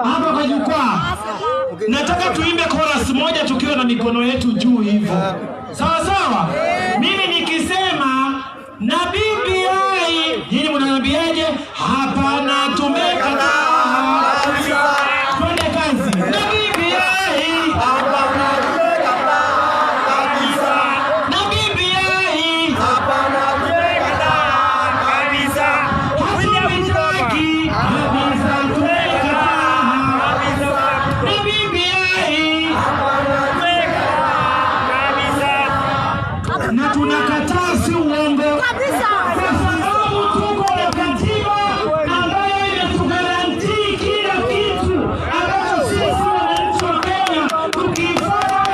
hapa kwa jukwaa. Nataka tuimbe chorus moja tukiwa na mikono yetu juu hivyo. Sawa sawa? Mimi nikisema na BBI, nyinyi mnaniambiaje? Hapana, tumekataa. Twende kazi. Na BBI, hapana, tumekataa kabisa. Na BBI, hapana, tumekataa kabisa. Hatuitaki kabisa, tumekataa kabisa. Na BBI, hapana, tumekataa kabisa. Na tunakataa, si uongo kabisa, kwa sababu tuko na katiba ambayo inatugarantii kila kitu ambacho sisi wananchi wa Kenya tukifanya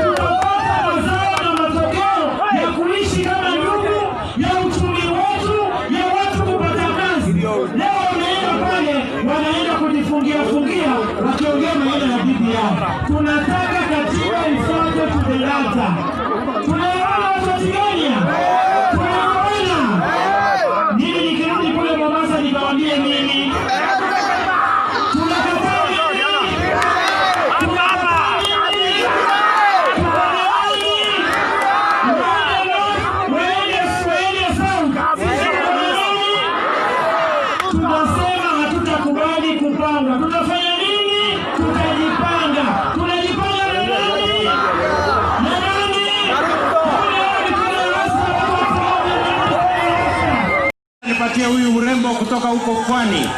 tutapata mazao na matokeo ya kuishi kama ndugu, ya uchumi wetu, ya watu kupata kazi. Leo wanaenda pale, wanaenda kujifungia wakiongea maneno ya BBI. Tunataka katiba ifuatwe to the letter. Tunaona Tanzania, tunaona nini? Nikirudi kule Mombasa nikawaambie nini? Tunakataa nini? Tunasema hatutakubali kupanga. Tutafanya nini? Tutajipanga. Tunajipanga na nani? Na nani? Nipatie huyu mrembo kutoka huko Pwani.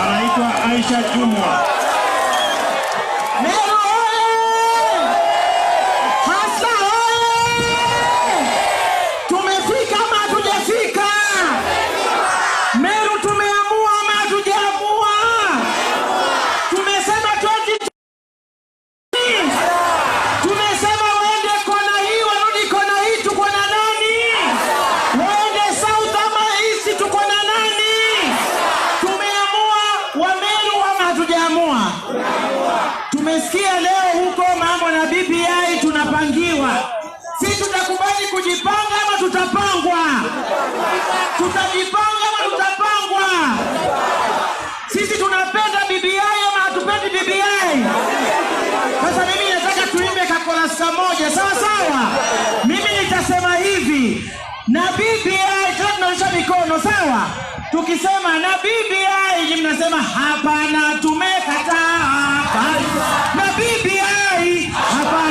Anaitwa Aisha Jumwa. Meru oye! Hasa oye! Tumefika ama hatujafika? Meru tumeamua ama hatujaamua? Tumesema 20. Tumesema waende kona hii, warudi kona hii, tuko na nani? Waende South ama East, tuko na nani? Tumeamua Wameru ama hatujaamua? Tumesikia leo huko mambo na BBI tunapangiwa. Sisi tutakubali kujipanga ama tutapangwa? Tutajipanga ama tutapangwa? Sisi tunapenda BBI ama hatupendi BBI? Sasa mimi nataka tuimbe kakorasa moja, sawa sawa? Mimi nitasema hivi, na BBI, tunaonyesha mikono, sawa? Tukisema na BBI, nyinyi mnasema hapana, tumekataa. Na BBI, hapana.